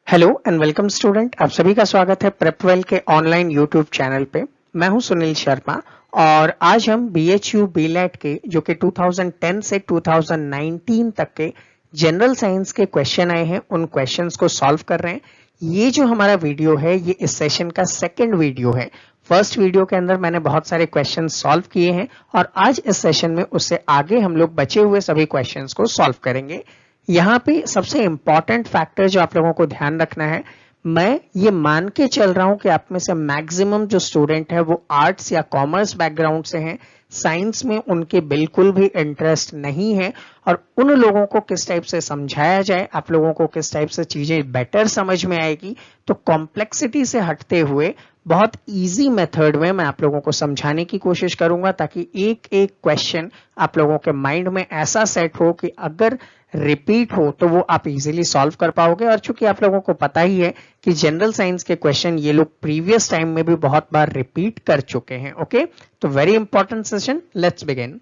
Hello and welcome student. आप सभी का स्वागत है प्रेपवेल के ऑनलाइन यूट्यूब चैनल पे। मैं हूं सुनील शर्मा और आज हम बीएचयू बीलेट के जो कि 2010 से 2019 तक के जनरल साइंस के क्वेश्चन आए हैं उन क्वेश्चंस को सॉल्व कर रहे हैं। ये जो हमारा वीडियो है ये इस सेशन का सेकंड वीडियो है। फर्स्ट वीडियो के अंदर मैंने बहुत सारे क्वेश्चन सॉल्व किए हैं और आज इस सेशन में उससे आगे हम लोग बचे हुए सभी क्वेश्चंस को सॉल्व करेंगे। यहाँ पे सबसे इंपॉर्टेंट फैक्टर जो आप लोगों को ध्यान रखना है, मैं ये मान के चल रहा हूं कि आप में से मैक्सिमम जो स्टूडेंट है वो आर्ट्स या कॉमर्स बैकग्राउंड से हैं, साइंस में उनके बिल्कुल भी इंटरेस्ट नहीं है और उन लोगों को किस टाइप से समझाया जाए, आप लोगों को किस टाइप से चीजें बेटर समझ में आएगी। तो कॉम्प्लेक्सिटी से हटते हुए बहुत इजी मेथड में मैं आप लोगों को समझाने की कोशिश करूंगा ताकि एक एक क्वेश्चन आप लोगों के माइंड में ऐसा सेट हो कि अगर रिपीट हो तो वो आप इजीली सॉल्व कर पाओगे। और चूंकि आप लोगों को पता ही है कि जनरल साइंस के क्वेश्चन ये लोग प्रीवियस टाइम में भी बहुत बार रिपीट कर चुके हैं। ओके, तो very important session, let's begin.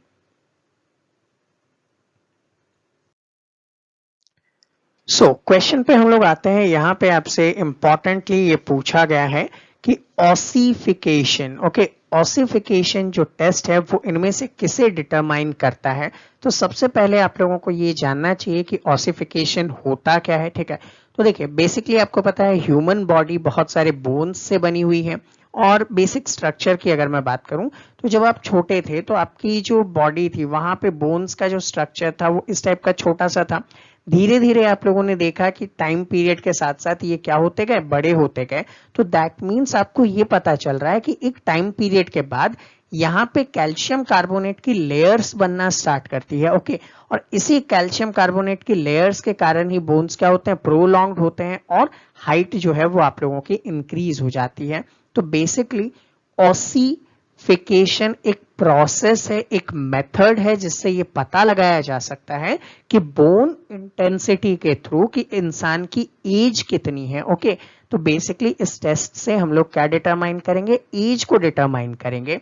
Question पे हम लोग आते हैं। यहाँ पे आपसे इंपॉर्टेंटली ये पूछा गया है कि ऑसिफिकेशन, ओके, ऑसिफिकेशन जो टेस्ट है वो इनमें से किसे डिटरमाइन करता है। तो सबसे पहले आप लोगों को ये जानना चाहिए कि ऑसिफिकेशन होता क्या है। ठीक है, तो देखिए बेसिकली आपको पता है ह्यूमन बॉडी बहुत सारे बोन्स से बनी हुई है और बेसिक स्ट्रक्चर की अगर मैं बात करूं तो जब आप छोटे थे तो आपकी जो बॉडी थी वहां पे बोन्स का जो स्ट्रक्चर था वो इस टाइप का छोटा सा था। धीरे धीरे आप लोगों ने देखा कि टाइम पीरियड के साथ साथ ये क्या होते गए, बड़े होते गए। तो दैट मीन्स आपको ये पता चल रहा है कि एक टाइम पीरियड के बाद यहाँ पे कैल्शियम कार्बोनेट की लेयर्स बनना स्टार्ट करती है। ओके, और इसी कैल्शियम कार्बोनेट की लेयर्स के कारण ही बोन्स क्या होते हैं, प्रोलॉन्ग्ड होते हैं और हाइट जो है वो आप लोगों की इंक्रीज हो जाती है। तो बेसिकली ऑसिफिकेशन एक प्रोसेस है, एक मेथड है जिससे ये पता लगाया जा सकता है कि बोन इंटेंसिटी के थ्रू कि इंसान की एज कितनी है। ओके, तो बेसिकली इस टेस्ट से हम लोग क्या डिटरमाइन करेंगे, एज को डिटरमाइन करेंगे।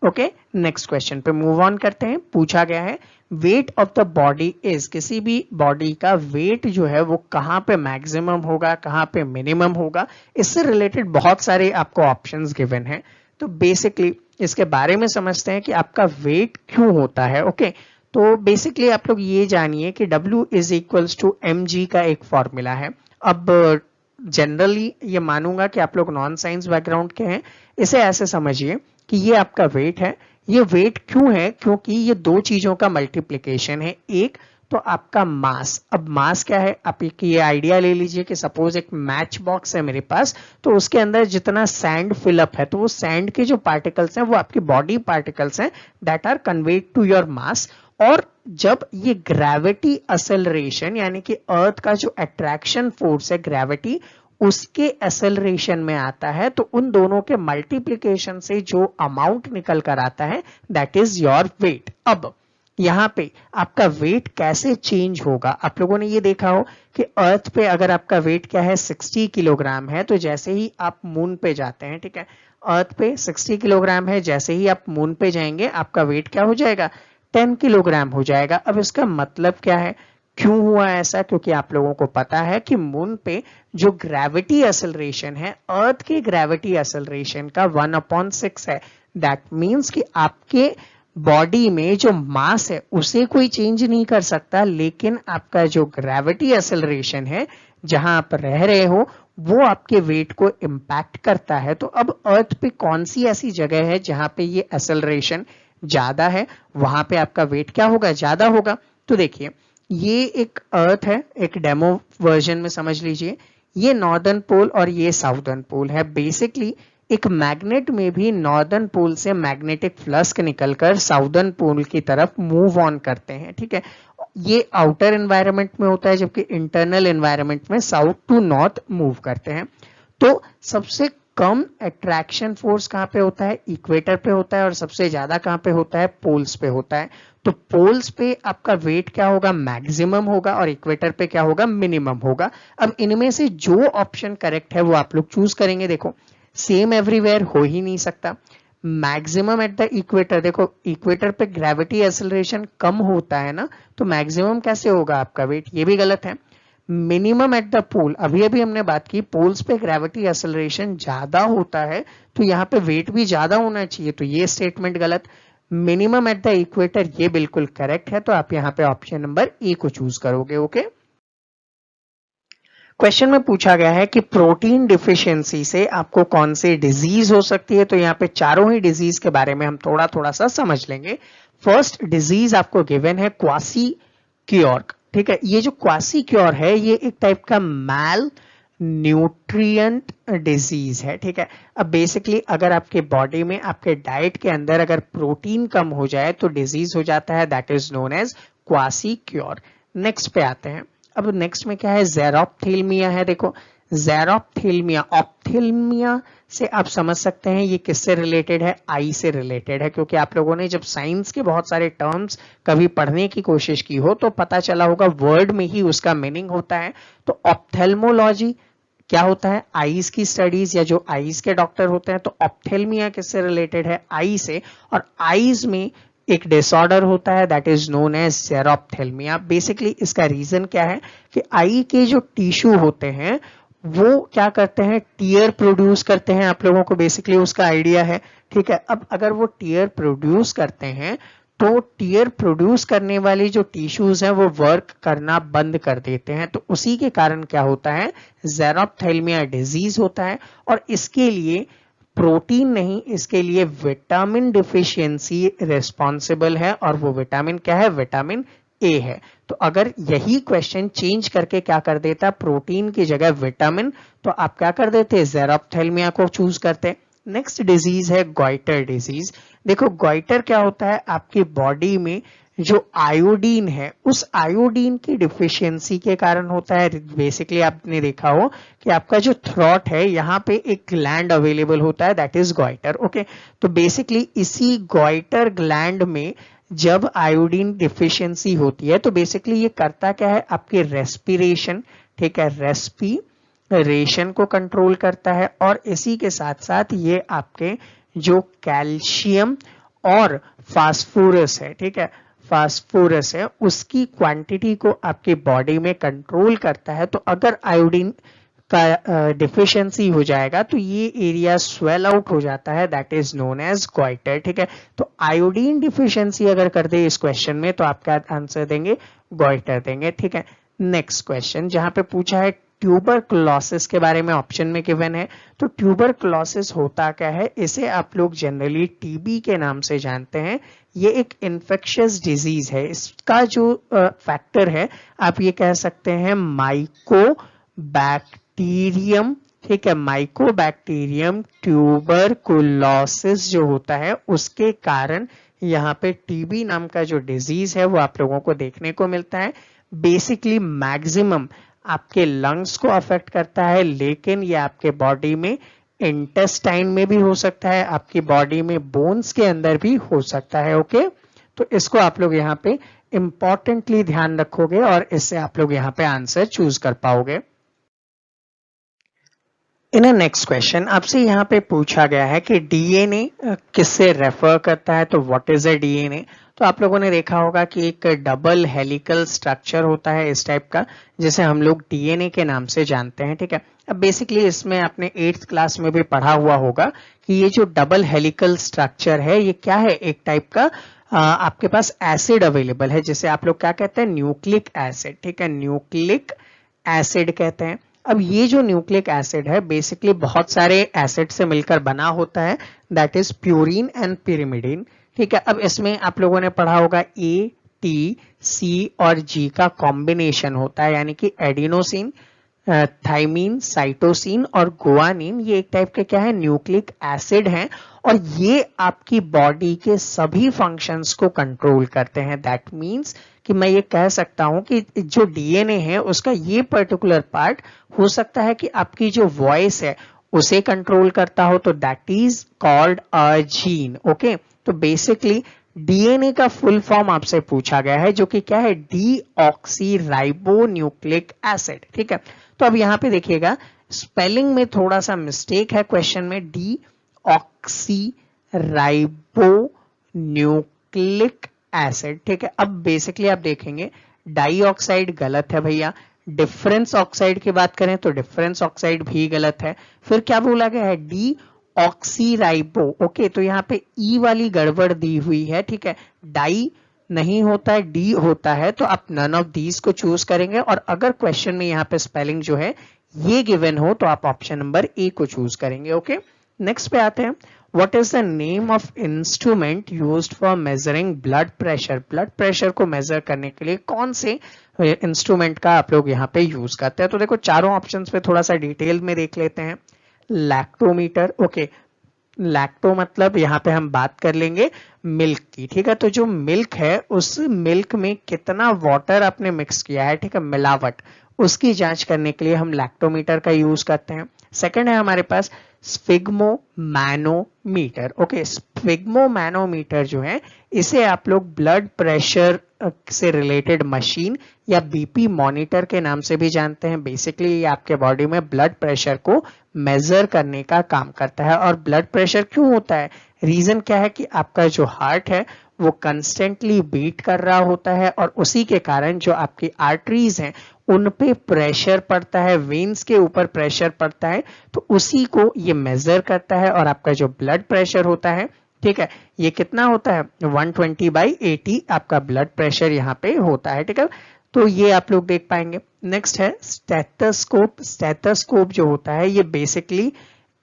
ओके, नेक्स्ट क्वेश्चन पे मूव ऑन करते हैं। पूछा गया है weight of the body is, किसी भी बॉडी का वेट जो है वो कहां पे मैक्सिमम होगा, कहां पे मिनिमम होगा। इससे रिलेटेड बहुत सारे आपको ऑप्शंस गिवन हैं। तो बेसिकली इसके बारे में समझते हैं कि आपका वेट क्यों होता है। ओके, तो बेसिकली आप लोग ये जानिए कि W is equals to mg का एक फॉर्मूला है। अब जनरली ये मानूंगा कि आप लोग नॉन साइंस बैकग्राउंड के हैं, इसे ऐसे समझिए कि ये आपका वेट है। ये वेट क्यों है, क्योंकि ये दो चीजों का मल्टीप्लिकेशन है। एक तो आपका मास, अब मास क्या है, आप एक ये आइडिया ले लीजिए कि सपोज एक मैच बॉक्स है मेरे पास, तो उसके अंदर जितना सैंड फिलअप है तो वो सैंड के जो पार्टिकल्स हैं वो आपकी बॉडी पार्टिकल्स हैं that are conveyed to your mass. और जब ये ग्रेविटी असलरेशन यानी कि अर्थ का जो अट्रैक्शन फोर्स है ग्रेविटी, उसके एक्सेलरेशन में आता है तो उन दोनों के मल्टीप्लिकेशन से जो अमाउंट निकल कर आता है दैट इज योर वेट। अब यहाँ पे आपका वेट कैसे चेंज होगा, आप लोगों ने ये देखा हो कि अर्थ पे अगर आपका वेट क्या है 60 किलोग्राम है, तो जैसे ही आप मून पे जाते हैं, ठीक है, अर्थ पे 60 किलोग्राम है, जैसे ही आप मून पे जाएंगे आपका वेट क्या हो जाएगा, 10 किलोग्राम हो जाएगा। अब इसका मतलब क्या है, क्यों हुआ ऐसा, क्योंकि आप लोगों को पता है कि मून पे जो ग्रेविटी एक्सेलरेशन है अर्थ के ग्रेविटी एक्सेलरेशन का 1/6 है। दैट मीन्स कि आपके बॉडी में जो मास है उसे कोई चेंज नहीं कर सकता, लेकिन आपका जो ग्रेविटी एक्सेलरेशन है जहां आप रह रहे हो वो आपके वेट को इंपैक्ट करता है। तो अब अर्थ पे कौन सी ऐसी जगह है जहां पे ये एक्सेलरेशन ज्यादा है, वहां पे आपका वेट क्या होगा, ज्यादा होगा। तो देखिए ये एक अर्थ है, एक डेमो वर्जन में समझ लीजिए, ये नॉर्दर्न पोल और ये साउदर्न पोल है। बेसिकली एक मैग्नेट में भी नॉर्दर्न पोल से मैग्नेटिक फ्लक्स निकलकर साउदर्न पोल की तरफ मूव ऑन करते हैं। ठीक है, ये आउटर एनवायरनमेंट में होता है जबकि इंटरनल एनवायरनमेंट में साउथ टू नॉर्थ मूव करते हैं। तो सबसे कम अट्रैक्शन फोर्स कहां पे होता है, इक्वेटर पे होता है, और सबसे ज्यादा कहां पे होता है, पोल्स पे होता है। तो पोल्स पे आपका वेट क्या होगा, मैक्सिमम होगा, और इक्वेटर पे क्या होगा, मिनिमम होगा। अब इनमें से जो ऑप्शन करेक्ट है वो आप लोग चूज करेंगे। देखो सेम एवरीवेयर हो ही नहीं सकता, मैक्सिमम एट द इक्वेटर, देखो इक्वेटर पे ग्रेविटी एक्सेलरेशन कम होता है ना, तो मैक्सिमम कैसे होगा आपका वेट, ये भी गलत है। मिनिमम एट द पोल, अभी अभी हमने बात की पोल्स पे ग्रेविटी एक्सेलरेशन ज्यादा होता है तो यहाँ पे वेट भी ज्यादा होना चाहिए, तो ये स्टेटमेंट गलत। मिनिमम एट द इक्वेटर ये बिल्कुल करेक्ट है, तो आप यहाँ पे ऑप्शन नंबर ए को चूज करोगे। ओके, क्वेश्चन में पूछा गया है कि प्रोटीन डिफिशियंसी से आपको कौन सी डिजीज हो सकती है, तो यहाँ पे चारों ही डिजीज के बारे में हम थोड़ा थोड़ा सा समझ लेंगे। फर्स्ट डिजीज आपको गिवन है क्वासी क्योर, ठीक है। ये जो क्वासी क्योर है ये एक टाइप का मैल न्यूट्रिएंट डिजीज है, ठीक है। अब बेसिकली अगर आपके बॉडी में आपके डाइट के अंदर अगर प्रोटीन कम हो जाए तो डिजीज हो जाता है, that is known as kwashiorkor. Next पे आते हैं। अब नेक्स्ट में क्या है, ज़ेरोप्थेल्मिया है। देखो ज़ेरोप्थेल्मिया, ऑप्थेल्मिया से आप समझ सकते हैं ये किससे रिलेटेड है, आई से रिलेटेड है, क्योंकि आप लोगों ने जब साइंस के बहुत सारे टर्म्स कभी पढ़ने की कोशिश की हो तो पता चला होगा वर्ड में ही उसका मीनिंग होता है। तो ऑप्थेल्मोलॉजी क्या होता है, आईज की स्टडीज या जो आईज के डॉक्टर होते हैं। तो ऑप्थेल्मिया किससे रिलेटेड है, आई से, और आईज में एक डिसऑर्डर होता है that is known as xerophthalmia. Basically इसका रीजन क्या है कि आई के जो टिश्यू होते हैं वो क्या करते हैं, टीयर प्रोड्यूस करते हैं। आप लोगों को बेसिकली उसका आइडिया है, ठीक है। अब अगर वो टीयर प्रोड्यूस करते हैं तो टीयर प्रोड्यूस करने वाली जो टिश्यूज हैं वो वर्क करना बंद कर देते हैं, तो उसी के कारण क्या होता है, ज़ेरोप्थेल्मिया डिजीज होता है। और इसके लिए प्रोटीन नहीं, इसके लिए विटामिन डिफिशियंसी रिस्पॉन्सिबल है, और वो विटामिन क्या है, विटामिन ए है। तो अगर यही क्वेश्चन चेंज करके क्या कर देता, प्रोटीन की जगह विटामिन, तो आप क्या कर देते, ज़ेरोप्थेल्मिया को चूज करते। नेक्स्ट डिजीज है गॉइटर डिजीज। देखो गॉइटर क्या होता है, आपकी बॉडी में जो आयोडीन है उस आयोडीन की डिफिशियंसी के कारण होता है। बेसिकली आपने देखा हो कि आपका जो थ्रॉट है यहाँ पे एक ग्लैंड अवेलेबल होता है दैट इज गॉइटर। ओके, तो बेसिकली इसी गॉइटर ग्लैंड में जब आयोडीन डिफिशियंसी होती है तो बेसिकली ये करता क्या है, आपके रेस्पिरेशन, ठीक है, रेस्पिरेशन को कंट्रोल करता है, और इसी के साथ साथ ये आपके जो कैल्शियम और फास्फोरस है, ठीक है, फास्फोरस है उसकी क्वांटिटी को आपके बॉडी में कंट्रोल करता है। तो अगर आयोडीन का डिफिशियंसी हो जाएगा तो ये एरिया स्वेल आउट हो जाता है, that is known as goitre, ठीक है। तो आयोडीन डिफिशियंसी अगर कर दे इस क्वेश्चन में तो आप क्या आंसर देंगे, गॉइटर देंगे, ठीक है। नेक्स्ट क्वेश्चन जहां पे पूछा है ट्यूबरकुलोसिस के बारे में, ऑप्शन में गिवन है। तो ट्यूबरकुलोसिस होता क्या है, इसे आप लोग जनरली टीबी के नाम से जानते हैं। ये एक इन्फेक्शियस डिजीज है। इसका जो फैक्टर है आप ये कह सकते हैं माइकोबैक्टीरियम, ठीक है, माइकोबैक्टीरियम ट्यूबरकुलोसिस जो होता है उसके कारण यहाँ पे टीबी नाम का जो डिजीज है वो आप लोगों को देखने को मिलता है। बेसिकली मैक्सिमम आपके लंग्स को अफेक्ट करता है, लेकिन ये आपके बॉडी में इंटेस्टाइन में भी हो सकता है, आपकी बॉडी में बोन्स के अंदर भी हो सकता है। ओके, तो इसको आप लोग यहाँ पे इंपॉर्टेंटली ध्यान रखोगे और इससे आप लोग यहाँ पे आंसर चूज कर पाओगे। इन अ नेक्स्ट क्वेश्चन आपसे यहाँ पे पूछा गया है कि डीएनए किससे रेफर करता है, तो व्हाट इज अ डीएनए। तो आप लोगों ने देखा होगा कि एक डबल हेलिकल स्ट्रक्चर होता है इस टाइप का, जिसे हम लोग डीएनए के नाम से जानते हैं, ठीक है। अब बेसिकली इसमें आपने 8th क्लास में भी पढ़ा हुआ होगा कि ये जो डबल हेलिकल स्ट्रक्चर है ये क्या है, एक टाइप का आपके पास एसिड अवेलेबल है जिसे आप लोग क्या कहते हैं, न्यूक्लिक एसिड, ठीक है, न्यूक्लिक एसिड कहते हैं। अब ये जो न्यूक्लिक एसिड है बेसिकली बहुत सारे एसिड से मिलकर बना होता है, that is purine and pyrimidine, ठीक है। अब इसमें आप लोगों ने पढ़ा होगा ए, टी, सी और जी का कॉम्बिनेशन होता है, यानी कि एडिनोसिन, थाइमीन, साइटोसिन और गुआनिन, ये एक टाइप के क्या है, न्यूक्लिक एसिड हैं, और ये आपकी बॉडी के सभी फंक्शंस को कंट्रोल करते हैं। दैट मीन्स कि मैं ये कह सकता हूं कि जो डीएनए है उसका ये पर्टिकुलर पार्ट हो सकता है कि आपकी जो वॉइस है उसे कंट्रोल करता हो, तो that is called a gene. Okay, तो बेसिकली डीएनए का फुल फॉर्म आपसे पूछा गया है जो कि क्या है, डीऑक्सी राइबो न्यूक्लिक एसिड, ठीक है। तो अब यहाँ पे देखिएगा स्पेलिंग में थोड़ा सा मिस्टेक है क्वेश्चन में, डीऑक्सी राइबो न्यूक्लिक एसिड, ठीक है। अब बेसिकली आप देखेंगे डाइऑक्साइड गलत है भैया, डिफरेंस ऑक्साइड की बात करें तो डिफरेंस ऑक्साइड भी गलत है। फिर क्या बोला गया है, डी ऑक्सीराइबो। ओके, तो यहाँ पे ई वाली गड़बड़ दी हुई है, ठीक है। डाई नहीं होता है, डी होता है, तो आप नन ऑफ दीज को चूज करेंगे। और अगर क्वेश्चन में यहाँ पे स्पेलिंग जो है ये गिवन हो तो आप ऑप्शन नंबर ए को चूज करेंगे। ओके, नेक्स्ट पे आते हैं। What is the name of instrument used for measuring blood pressure? Blood pressure को मेजर करने के लिए कौन से इंस्ट्रूमेंट का आप लोग यहाँ पे यूज करते हैं? तो देखो चारों ऑप्शंस पे थोड़ा सा डिटेल में देख लेते हैं। लैक्टोमीटर, ओके, लैक्टो मतलब यहाँ पे हम बात कर लेंगे मिल्क की, ठीक है। तो जो मिल्क है उस मिल्क में कितना वाटर आपने मिक्स किया है, ठीक है, मिलावट, उसकी जांच करने के लिए हम लैक्टोमीटर का यूज करते हैं। सेकंड है हमारे पास स्फिग्मोमैनोमीटर। ओके, स्फिग्मोमैनोमीटर जो है इसे आप लोग ब्लड प्रेशर से रिलेटेड मशीन या बीपी मॉनिटर के नाम से भी जानते हैं। बेसिकली ये आपके बॉडी में ब्लड प्रेशर को मेजर करने का काम करता है। और ब्लड प्रेशर क्यों होता है, रीजन क्या है कि आपका जो हार्ट है वो कंस्टेंटली बीट कर रहा होता है और उसी के कारण जो आपकी आर्टरीज हैं उन पे प्रेशर पड़ता है, वेन्स के ऊपर प्रेशर पड़ता है, तो उसी को ये मेजर करता है। और आपका जो ब्लड प्रेशर होता है, ठीक है, ये कितना होता है 120/80 आपका ब्लड प्रेशर यहाँ पे होता है, ठीक है। तो ये आप लोग देख पाएंगे। नेक्स्ट है स्टेथोस्कोप। स्टेथोस्कोप जो होता है ये बेसिकली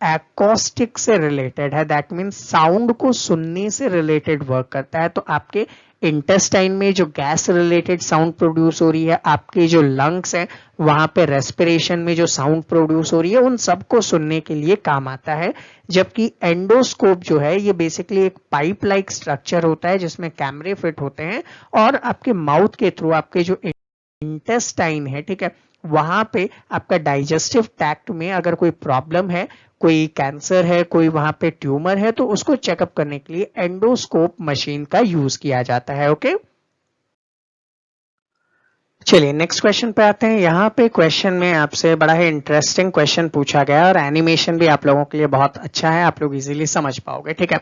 एकॉस्टिक से रिलेटेड है, दैट मीन्स साउंड को सुनने से रिलेटेड वर्क करता है। तो आपके इंटेस्टाइन में जो गैस रिलेटेड साउंड प्रोड्यूस हो रही है, आपके जो लंग्स हैं वहां पे रेस्पिरेशन में जो साउंड प्रोड्यूस हो रही है, उन सबको सुनने के लिए काम आता है। जबकि एंडोस्कोप जो है ये बेसिकली एक पाइप लाइक स्ट्रक्चर होता है जिसमें कैमरे फिट होते हैं और आपके माउथ के थ्रू आपके जो इंटेस्टाइन है, ठीक है, वहां पे आपका डाइजेस्टिव ट्रैक्ट में अगर कोई प्रॉब्लम है, कोई कैंसर है, कोई वहां पे ट्यूमर है, तो उसको चेकअप करने के लिए एंडोस्कोप मशीन का यूज किया जाता है। ओके, चलिए नेक्स्ट क्वेश्चन पे आते हैं। यहाँ पे क्वेश्चन में आपसे बड़ा ही इंटरेस्टिंग क्वेश्चन पूछा गया और एनिमेशन भी आप लोगों के लिए बहुत अच्छा है, आप लोग इजीली समझ पाओगे, ठीक है।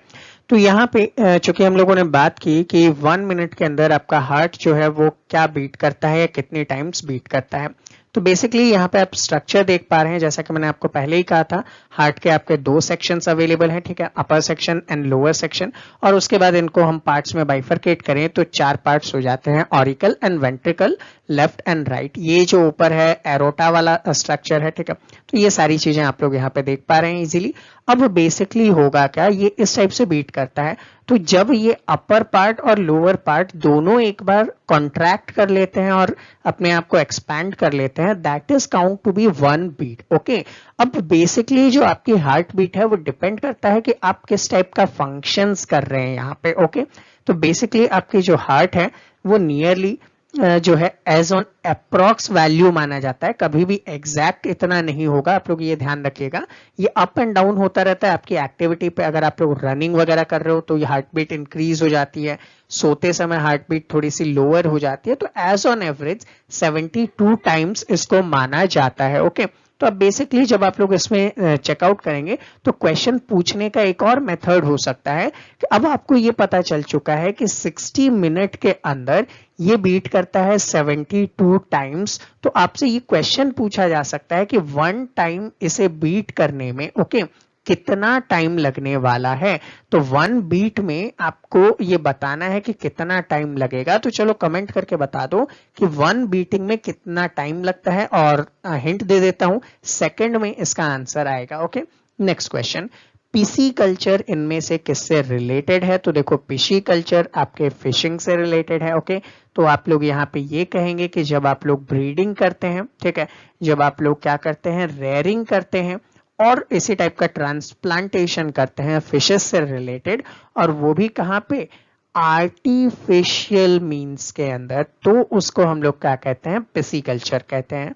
तो यहाँ पे चूंकि हम लोगों ने बात की कि 1 मिनट के अंदर आपका हार्ट जो है वो क्या बीट करता है या कितनी टाइम्स बीट करता है, तो बेसिकली यहाँ पे आप स्ट्रक्चर देख पा रहे हैं। जैसा कि मैंने आपको पहले ही कहा था, हार्ट के आपके 2 सेक्शंस अवेलेबल हैं, ठीक है, अपर सेक्शन एंड लोअर सेक्शन। और उसके बाद इनको हम पार्ट्स में बाइफरकेट करें तो 4 पार्ट्स हो जाते हैं, auricle and ventricle, left and right. ये जो ऊपर है एरोटा वाला स्ट्रक्चर है, ठीक है। तो ये सारी चीजें आप लोग यहाँ पे देख पा रहे हैं इजीली। अब बेसिकली होगा क्या, ये इस टाइप से बीट करता है, तो जब ये अपर पार्ट और लोअर पार्ट दोनों एक बार कॉन्ट्रैक्ट कर लेते हैं और अपने आप को एक्सपैंड कर लेते हैं, that is count to be 1 beat. Okay, अब बेसिकली जो आपकी हार्ट बीट है वो डिपेंड करता है कि आप किस टाइप का फंक्शंस कर रहे हैं यहाँ पे। ओके, तो बेसिकली आपकी जो हार्ट है वो नियरली जो है एज ऑन अप्रॉक्स वैल्यू माना जाता है, कभी भी एग्जैक्ट इतना नहीं होगा, आप लोग ये ध्यान रखिएगा। ये अप एंड डाउन होता रहता है आपकी एक्टिविटी पे। अगर आप लोग रनिंग वगैरह कर रहे हो तो ये हार्ट बीट इंक्रीज हो जाती है, सोते समय हार्ट बीट थोड़ी सी लोअर हो जाती है। तो एज ऑन एवरेज 72 टाइम्स इसको माना जाता है। ओके, तो अब बेसिकली जब आप लोग इसमें चेकआउट करेंगे तो क्वेश्चन पूछने का एक और मेथड हो सकता है कि अब आपको ये पता चल चुका है कि 60 मिनट के अंदर ये बीट करता है 72 टाइम्स, तो आपसे ये क्वेश्चन पूछा जा सकता है कि 1 टाइम इसे बीट करने में ओके कितना टाइम लगने वाला है। तो 1 बीट में आपको ये बताना है कि कितना टाइम लगेगा। तो चलो कमेंट करके बता दो कि 1 बीटिंग में कितना टाइम लगता है, और हिंट दे देता हूं, सेकंड में इसका आंसर आएगा। Okay, next question, PC culture इनमें से किससे रिलेटेड है? तो देखो पीसी कल्चर आपके फिशिंग से रिलेटेड है। ओके, तो आप लोग यहाँ पे ये कहेंगे कि जब आप लोग ब्रीडिंग करते हैं, ठीक है, जब आप लोग क्या करते हैं, रेयरिंग करते हैं और इसी टाइप का ट्रांसप्लांटेशन करते हैं फिशेस से रिलेटेड, और वो भी कहाँ पे, आर्टिफिशियल मीन्स के अंदर, तो उसको हम लोग क्या कहते हैं, पिसीकल्चर कहते हैं।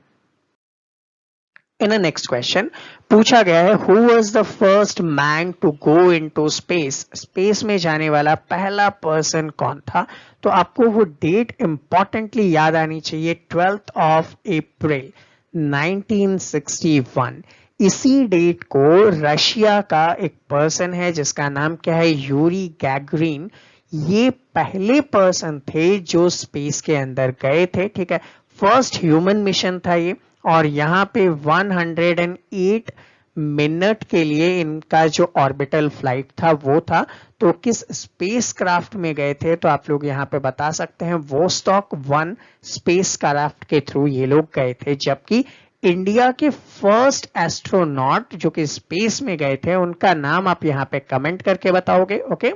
इन अ नेक्स्ट क्वेश्चन पूछा गया है, who was the first man to go into space? Space में जाने वाला पहला पर्सन कौन था? तो आपको वो डेट इंपॉर्टेंटली याद आनी चाहिए, 12th ऑफ अप्रैल 1961। इसी डेट को रशिया का एक पर्सन है जिसका नाम क्या है, यूरी गैगरिन। ये पहले पर्सन थे जो स्पेस के अंदर गए थे, ठीक है, फर्स्ट ह्यूमन मिशन था ये, और यहाँ पे 108 मिनट के लिए इनका जो ऑर्बिटल फ्लाइट था वो था। तो किस स्पेस क्राफ्ट में गए थे, तो आप लोग यहाँ पे बता सकते हैं वोस्टॉक 1 स्पेस क्राफ्ट के थ्रू ये लोग गए थे, जबकि इंडिया के फर्स्ट एस्ट्रोनॉट जो कि स्पेस में गए थे उनका नाम आप यहाँ पे कमेंट करके बताओगे। ओके,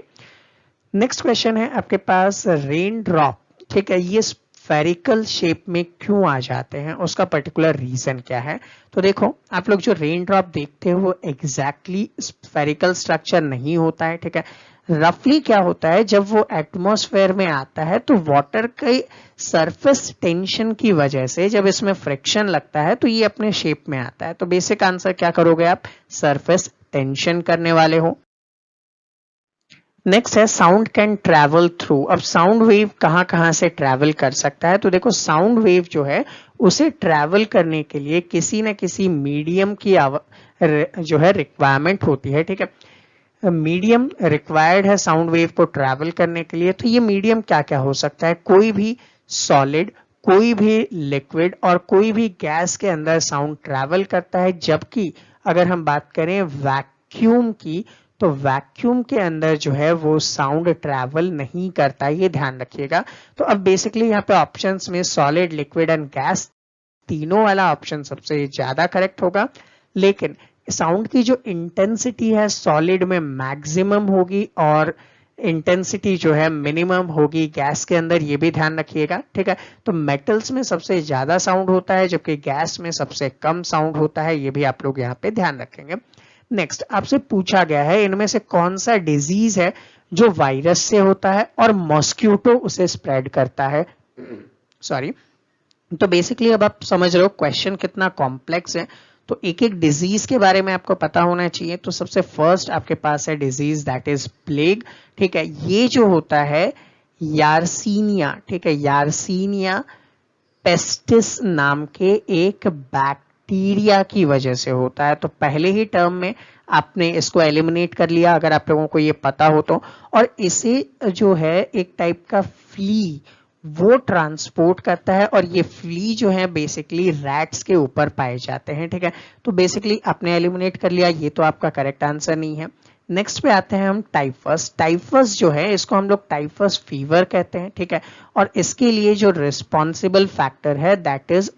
नेक्स्ट क्वेश्चन है आपके पास, रेन ड्रॉप, ठीक है, ये स्फेरिकल शेप में क्यों आ जाते हैं, उसका पर्टिकुलर रीजन क्या है। तो देखो आप लोग जो रेन ड्रॉप देखते हो वो एग्जैक्टली स्फेरिकल स्ट्रक्चर नहीं होता है, ठीक है। रफली क्या होता है, जब वो एटमॉस्फेयर में आता है तो वाटर के सरफेस टेंशन की वजह से जब इसमें फ्रिक्शन लगता है तो ये अपने शेप में आता है। तो बेसिक आंसर क्या करोगे आप, सरफेस टेंशन करने वाले हो। नेक्स्ट है साउंड कैन ट्रैवल थ्रू। अब साउंड वेव कहां कहां से ट्रैवल कर सकता है, तो देखो साउंड वेव जो है उसे ट्रैवल करने के लिए किसी न किसी मीडियम की जो है रिक्वायरमेंट होती है, ठीक है। मीडियम रिक्वायर्ड है साउंड वेव को ट्रैवल करने के लिए। तो ये मीडियम क्या क्या हो सकता है, कोई भी सॉलिड, कोई भी लिक्विड और कोई भी गैस के अंदर साउंड ट्रैवल करता है। जबकि अगर हम बात करें वैक्यूम की, तो वैक्यूम के अंदर जो है वो साउंड ट्रैवल नहीं करता, ये ध्यान रखिएगा। तो अब बेसिकली यहाँ पे ऑप्शंस में सॉलिड, लिक्विड एंड गैस, तीनों वाला ऑप्शन सबसे ज्यादा करेक्ट होगा। लेकिन साउंड की जो इंटेंसिटी है सॉलिड में मैक्सिमम होगी और इंटेंसिटी जो है मिनिमम होगी गैस के अंदर, ये भी ध्यान रखिएगा, ठीक है। तो मेटल्स में सबसे ज्यादा साउंड होता है जबकि गैस में सबसे कम साउंड होता है, ये भी आप लोग यहाँ पे ध्यान रखेंगे। नेक्स्ट आपसे पूछा गया है इनमें से कौन सा डिजीज है जो वायरस से होता है और मॉस्क्यूटो उसे स्प्रेड करता है, सॉरी। तो बेसिकली अब आप समझ रहे हो क्वेश्चन कितना कॉम्प्लेक्स है। तो एक एक डिजीज के बारे में आपको पता होना चाहिए। तो सबसे फर्स्ट आपके पास है डिजीज दैट इज प्लेग, ठीक है। ये जो होता है यारसीनिया, ठीक है, यारसीनिया पेस्टिस नाम के एक बैक्टीरिया की वजह से होता है। तो पहले ही टर्म में आपने इसको एलिमिनेट कर लिया अगर आप लोगों को ये पता हो तो। और इसे जो है एक टाइप का फ्ली वो ट्रांसपोर्ट करता है, और ये फ्ली जो है बेसिकली रैट्स के ऊपर पाए जाते हैं, ठीक है। तो बेसिकली आपने एलिमिनेट कर लिया, ये तो आपका करेक्ट आंसर नहीं है। नेक्स्ट पे आते हैं हम टाइफस। टाइफस जो है इसको हम लोग टाइफस फीवर कहते हैं, ठीक है। और इसके लिए जो रिस्पॉन्सिबल फैक्टर है दैट इज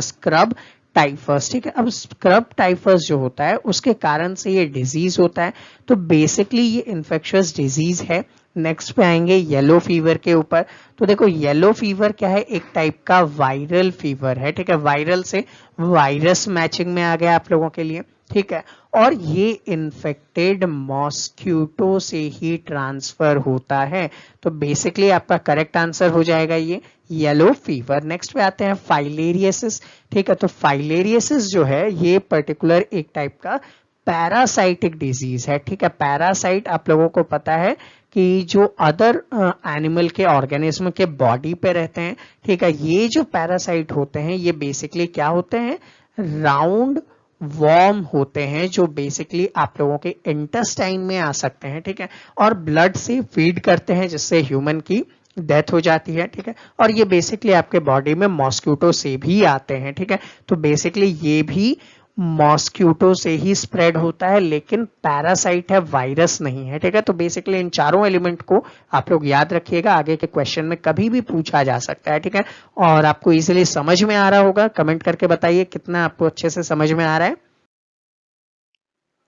स्क्रब टाइफस, ठीक है। अब स्क्रब टाइफस जो होता है उसके कारण से ये डिजीज होता है। तो बेसिकली ये इन्फेक्शियस डिजीज है। नेक्स्ट पे आएंगे येलो फीवर के ऊपर। तो देखो येलो फीवर क्या है, एक टाइप का वायरल फीवर है, ठीक है। वायरल से वायरस मैचिंग में आ गया आप लोगों के लिए, ठीक है। और ये इन्फेक्टेड मॉस्क्यूटो से ही ट्रांसफर होता है। तो बेसिकली आपका करेक्ट आंसर हो जाएगा ये येलो फीवर। नेक्स्ट पे आते हैं फाइलेरियसिस, ठीक है। तो फाइलेरियसिस जो है ये पर्टिकुलर एक टाइप का पैरासाइटिक डिजीज है, ठीक है। पैरासाइट आप लोगों को पता है कि जो अदर एनिमल के ऑर्गेनिज्म के बॉडी पे रहते हैं, ठीक है। ये जो पैरासाइट होते हैं ये बेसिकली क्या होते हैं, राउंड वॉर्म होते हैं जो बेसिकली आप लोगों के इंटेस्टाइन में आ सकते हैं, ठीक है। और ब्लड से फीड करते हैं जिससे ह्यूमन की डेथ हो जाती है, ठीक है। और ये बेसिकली आपके बॉडी में मॉस्क्यूटो से भी आते हैं, ठीक है। तो बेसिकली ये भी मॉस्क्यूटो से ही स्प्रेड होता है, लेकिन पैरासाइट है, वायरस नहीं है, ठीक है। तो बेसिकली इन चारों एलिमेंट को आप लोग याद रखिएगा, आगे के क्वेश्चन में कभी भी पूछा जा सकता है, ठीक है। और आपको इजीली समझ में आ रहा होगा, कमेंट करके बताइए कितना आपको अच्छे से समझ में आ रहा है।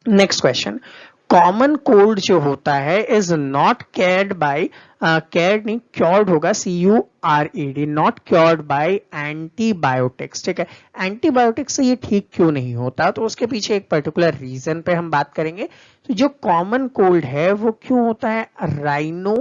नेक्स्ट क्वेश्चन, कॉमन कोल्ड जो होता है is not cared by, cared नहीं क्योर्ड होगा, CURED, not cured by antibiotics, ठीक है। एंटीबायोटिक्स से ये ठीक क्यों नहीं होता, तो उसके पीछे एक पर्टिकुलर रीजन पे हम बात करेंगे। तो जो कॉमन कोल्ड है वो क्यों होता है, राइनो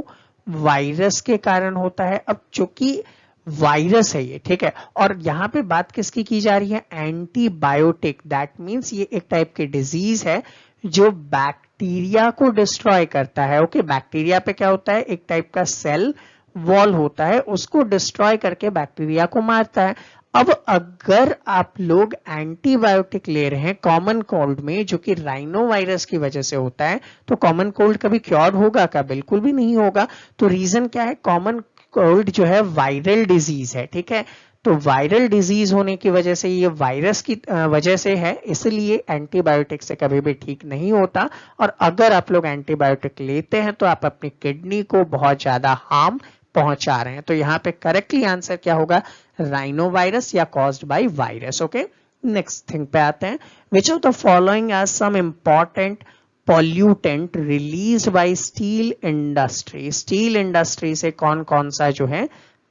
वायरस के कारण होता है। अब चूंकि वायरस है ये, ठीक है, और यहाँ पे बात किसकी की जा रही है, एंटीबायोटिक, दैट मीन्स ये एक टाइप की डिजीज है जो बैक्टीरिया को डिस्ट्रॉय करता है। ओके, बैक्टीरिया पे क्या होता है, एक टाइप का सेल वॉल होता है, उसको डिस्ट्रॉय करके बैक्टीरिया को मारता है। अब अगर आप लोग एंटीबायोटिक ले रहे हैं कॉमन कोल्ड में जो कि राइनो वायरस की वजह से होता है, तो कॉमन कोल्ड कभी क्योर होगा क्या, बिल्कुल भी नहीं होगा। तो रीजन क्या है, कॉमन कोल्ड जो है वायरल डिजीज है, ठीक है। तो वायरल डिजीज होने की वजह से, ये वायरस की वजह से है, इसलिए एंटीबायोटिक से कभी भी ठीक नहीं होता। और अगर आप लोग एंटीबायोटिक लेते हैं तो आप अपनी किडनी को बहुत ज्यादा हार्म पहुंचा रहे हैं। तो यहाँ पे करेक्टली आंसर क्या होगा, राइनो वायरस या caused by virus. Okay, next thing पे आते हैं। Which of the following are some important pollutant release by steel industry. Steel industry से कौन कौन सा जो है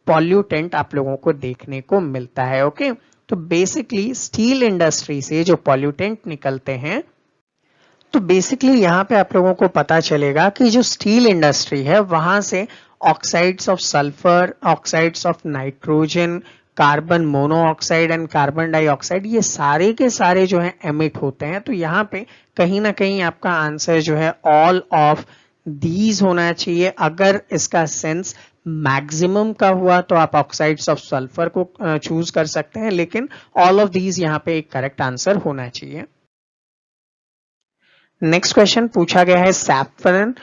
पॉल्यूटेंट आप लोगों को देखने को मिलता है। ओके, तो बेसिकली स्टील इंडस्ट्री से जो पॉल्यूटेंट निकलते हैं, तो बेसिकली यहाँ पे आप लोगों को पता चलेगा कि जो स्टील इंडस्ट्री है वहां से oxides of sulphur, oxides of nitrogen, carbon monoxide and carbon dioxide, ये सारे के सारे जो है एमिट होते हैं। तो यहाँ पे कहीं ना कहीं आपका आंसर जो है ऑल ऑफ दीज होना चाहिए। अगर इसका सेंस मैक्सिमम का हुआ तो आप ऑक्साइड्स ऑफ सल्फर को चूज कर सकते हैं, लेकिन ऑल ऑफ दीज यहाँ पे एक करेक्ट आंसर होना चाहिए। नेक्स्ट क्वेश्चन पूछा गया है, सैफरन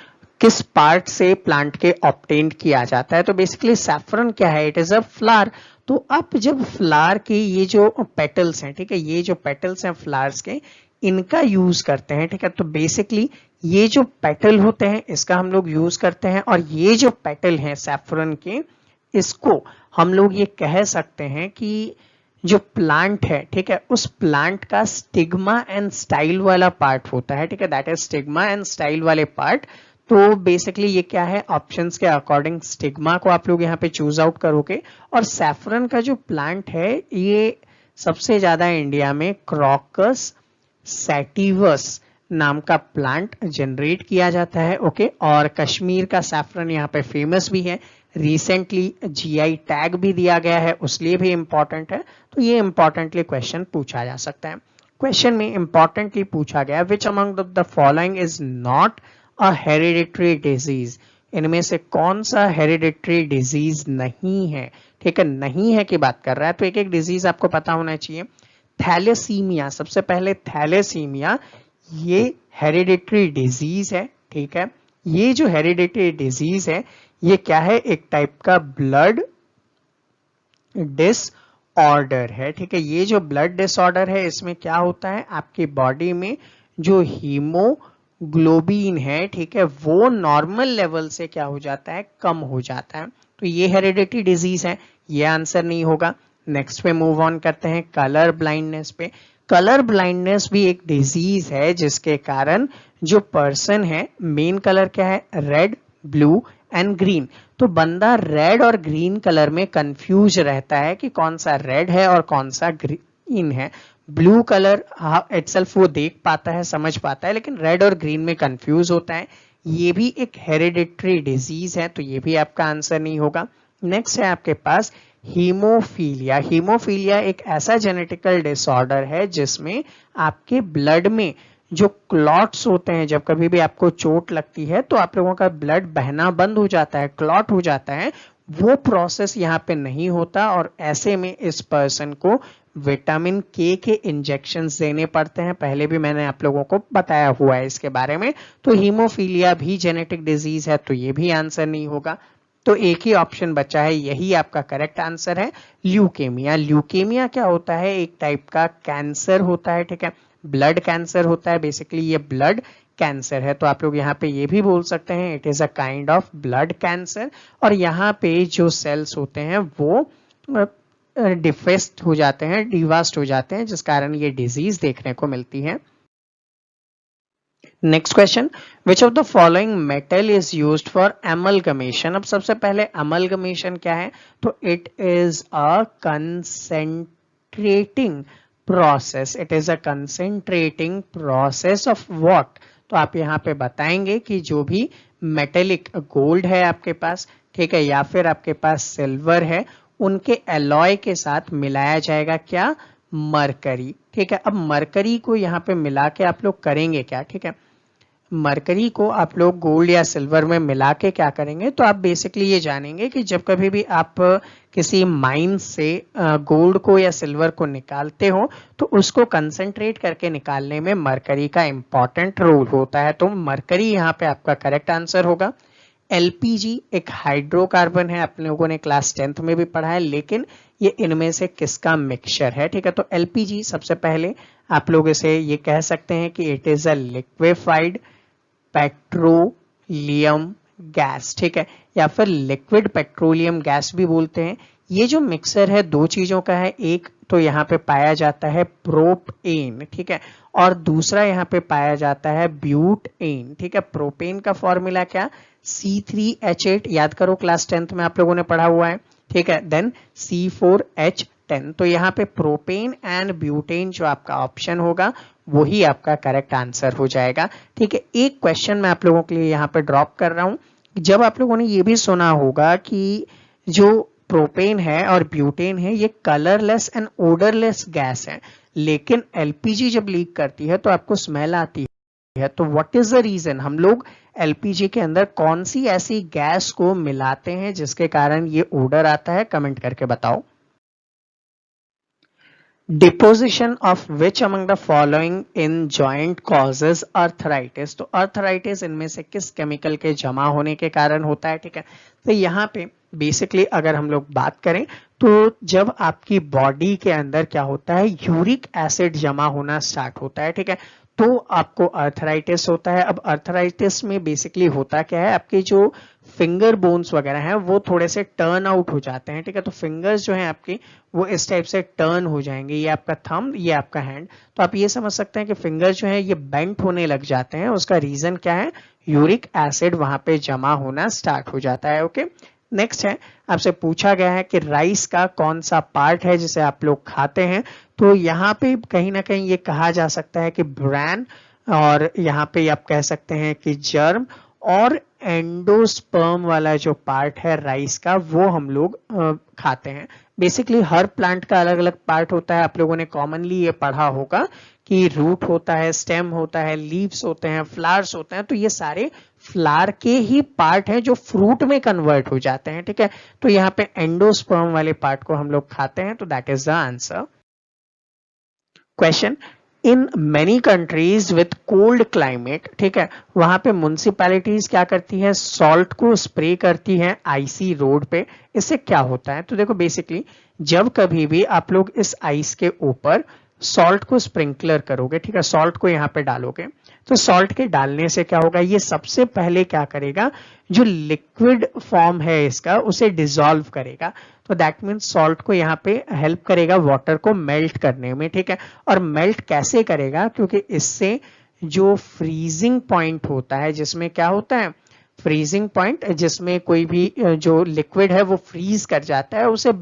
किस पार्ट से प्लांट के ऑब्टेन किया जाता है। तो बेसिकली सैफरन क्या है, इट इज अ फ्लावर। तो आप जब फ्लावर के ये जो पेटल्स हैं, ठीक है, ये जो पेटल्स हैं फ्लावर्स के, इनका यूज करते हैं, ठीक है। तो बेसिकली ये जो पेटल होते हैं इसका हम लोग यूज करते हैं, और ये जो पेटल हैं सैफरन के, इसको हम लोग ये कह सकते हैं कि जो प्लांट है, ठीक है, उस प्लांट का स्टिग्मा एंड स्टाइल वाला पार्ट होता है, ठीक है, that is stigma and style वाले पार्ट। तो बेसिकली ये क्या है, ऑप्शंस के अकॉर्डिंग स्टिग्मा को आप लोग यहाँ पे चूज आउट करोगे। और सैफरन का जो प्लांट है ये सबसे ज्यादा इंडिया में क्रॉकस सैटिवस नाम का प्लांट जनरेट किया जाता है। ओके, और कश्मीर का सैफरन यहाँ पे फेमस भी है, रिसेंटली जीआई टैग भी दिया गया है, उसलिए भी इंपॉर्टेंट है। तो ये इंपॉर्टेंटली क्वेश्चन पूछा जा सकता है। क्वेश्चन में इंपॉर्टेंटली पूछा गया, which among the following is not a hereditary disease. इनमें से कौन सा हेरिडिटरी डिजीज नहीं है, ठीक है, नहीं है की बात कर रहा है। तो एक एक डिजीज आपको पता होना चाहिए। थैलेसीमिया, सबसे पहले थैलेसीमिया, ये हेरिडिटरी डिजीज है, ठीक है। ये जो हेरिडिटरी डिजीज है ये क्या है, एक टाइप का ब्लड डिसऑर्डर है, ठीक है। ये जो ब्लड डिसऑर्डर है इसमें क्या होता है, आपकी बॉडी में जो हीमोग्लोबिन है, ठीक है, वो नॉर्मल लेवल से क्या हो जाता है, कम हो जाता है। तो ये हेरिडिटरी डिजीज है, ये आंसर नहीं होगा। नेक्स्ट पे मूव ऑन करते हैं कलर ब्लाइंडनेस पे। कलर ब्लाइंडनेस भी एक डिजीज है जिसके कारण जो पर्सन है, मेन कलर क्या है, रेड, ब्लू एंड ग्रीन। तो बंदा रेड और ग्रीन कलर में कंफ्यूज रहता है कि कौन सा रेड है और कौन सा ग्रीन है। ब्लू कलर इटसेल्फ वो देख पाता है, समझ पाता है, लेकिन रेड और ग्रीन में कंफ्यूज होता है। ये भी एक हेरिडिटरी डिजीज है, तो ये भी आपका आंसर नहीं होगा। नेक्स्ट है आपके पास हीमोफीलिया। हीमोफीलिया एक ऐसा जेनेटिकल डिसऑर्डर है जिसमें आपके ब्लड में जो क्लॉट्स होते हैं, जब कभी भी आपको चोट लगती है तो आप लोगों का ब्लड बहना बंद हो जाता है, क्लॉट हो जाता है, वो प्रोसेस यहाँ पे नहीं होता, और ऐसे में इस पर्सन को विटामिन के इंजेक्शंस देने पड़ते हैं। पहले भी मैंने आप लोगों को बताया हुआ है इसके बारे में। तो हीमोफीलिया भी जेनेटिक डिजीज है, तो ये भी आंसर नहीं होगा। तो एक ही ऑप्शन बचा है, यही आपका करेक्ट आंसर है, ल्यूकेमिया। ल्यूकेमिया क्या होता है, एक टाइप का कैंसर होता है, ठीक है, ब्लड कैंसर होता है। बेसिकली ये ब्लड कैंसर है, तो आप लोग यहाँ पे ये भी बोल सकते हैं it is a kind of blood cancer. और यहाँ पे जो सेल्स होते हैं वो डिफेस्ट हो जाते हैं, डिवास्ट हो जाते हैं, जिस कारण ये डिजीज देखने को मिलती है। Next question, which of the following metal is used for amalgamation. अब सबसे पहले एमलगमेशन क्या है, तो it is a concentrating process. It is a concentrating process of what. तो आप यहाँ पे बताएंगे कि जो भी मेटेलिक गोल्ड है आपके पास, ठीक है, या फिर आपके पास सिल्वर है, उनके एलॉय के साथ मिलाया जाएगा क्या, मरकरी, ठीक है। अब मरकरी को यहाँ पे मिला के आप लोग करेंगे क्या, ठीक है, मरकरी को आप लोग गोल्ड या सिल्वर में मिला के क्या करेंगे, तो आप बेसिकली ये जानेंगे कि जब कभी भी आप किसी माइन से गोल्ड को या सिल्वर को निकालते हो तो उसको कंसंट्रेट करके निकालने में मरकरी का इंपॉर्टेंट रोल होता है। तो मरकरी यहाँ पे आपका करेक्ट आंसर होगा। एलपीजी एक हाइड्रोकार्बन है, आप लोगों ने क्लास 10th में भी पढ़ा है, लेकिन ये इनमें से किसका मिक्सचर है, ठीक है। तो एलपीजी सबसे पहले आप लोग इसे ये कह सकते हैं कि it is a liquefied petroleum gas, ठीक है, या फिर लिक्विड पेट्रोलियम गैस भी बोलते हैं। ये जो मिक्सर है दो चीजों का है, एक तो यहाँ पे पाया जाता है प्रोपेन, ठीक है, और दूसरा यहाँ पे पाया जाता है ब्यूटेन, ठीक है। प्रोपेन का फॉर्मूला क्या, C3H8, याद करो क्लास 10th में आप लोगों ने पढ़ा हुआ है, ठीक है। देन C4H10, तो यहाँ पे प्रोपेन एंड ब्यूटेन जो आपका ऑप्शन होगा वही आपका करेक्ट आंसर हो जाएगा, ठीक है। एक क्वेश्चन मैं आप लोगों के लिए यहाँ पे ड्रॉप कर रहा हूं, जब आप लोगों ने ये भी सुना होगा कि जो प्रोपेन है और ब्यूटेन है ये कलरलेस एंड ओडरलेस गैस है, लेकिन एलपीजी जब लीक करती है तो आपको स्मेल आती है। तो व्हाट इज द रीजन, हम लोग एलपीजी के अंदर कौन सी ऐसी गैस को मिलाते हैं जिसके कारण ये ओडर आता है, कमेंट करके बताओ। Deposition of which among the following in joint causes arthritis, तो अर्थराइटिस इनमें से किस केमिकल के जमा होने के कारण होता है, ठीक है। तो यहाँ पे बेसिकली अगर हम लोग बात करें तो जब आपकी बॉडी के अंदर क्या होता है, यूरिक एसिड जमा होना स्टार्ट होता है, ठीक है, तो आपको अर्थराइटिस होता है। अब अर्थराइटिस में बेसिकली होता क्या है, आपके जो फिंगर बोन्स वगैरह हैं वो थोड़े से टर्न आउट हो जाते हैं, ठीक है। तो फिंगर्स जो हैं आपके वो इस टाइप से टर्न हो जाएंगे, ये आपका थंब, ये आपका हैंड। तो आप ये समझ सकते हैं कि फिंगर्स जो हैं ये बेंट होने लग जाते हैं, उसका रीजन क्या है, यूरिक एसिड वहां पे जमा होना स्टार्ट हो जाता है, ओके। नेक्स्ट है, आपसे पूछा गया है कि राइस का कौन सा पार्ट है जिसे आप लोग खाते हैं, तो यहाँ पे कहीं ना कहीं ये कहा जा सकता है कि ब्रैन, और यहाँ पे आप कह सकते हैं कि जर्म, और एंडोस्पर्म वाला जो पार्ट है राइस का वो हम लोग खाते हैं। बेसिकली हर प्लांट का अलग अलग पार्ट होता है, आप लोगों ने कॉमनली ये पढ़ा होगा कि रूट होता है, स्टेम होता है, लीव्स होते हैं, फ्लावर्स होते हैं, तो ये सारे फ्लावर के ही पार्ट हैं जो फ्रूट में कन्वर्ट हो जाते हैं, ठीक है। तो यहाँ पे एंडोस्पर्म वाले पार्ट को हम लोग खाते हैं, तो that is the answer. Question, in many countries with cold climate, ठीक है, वहां पे म्युनिसिपैलिटीज क्या करती है, सॉल्ट को स्प्रे करती है आइसी रोड पे। इससे क्या होता है, तो देखो बेसिकली जब कभी भी आप लोग इस आइस के ऊपर सॉल्ट को स्प्रिंकलर करोगे, ठीक है, सॉल्ट को यहाँ पे डालोगे, तो सॉल्ट के डालने से क्या होगा, ये सबसे पहले क्या करेगा, जो लिक्विड फॉर्म है इसका उसे डिसॉल्व करेगा। तो दैट मीन्स सॉल्ट को यहाँ पे हेल्प करेगा वाटर को मेल्ट करने में, ठीक है। और मेल्ट कैसे करेगा, क्योंकि इससे जो फ्रीजिंग पॉइंट होता है, जिसमें क्या होता है, फ्रीजिंग पॉइंट जिसमें कोई भी जो लिक्विड है वो फ्रीज कर जाता है, उसे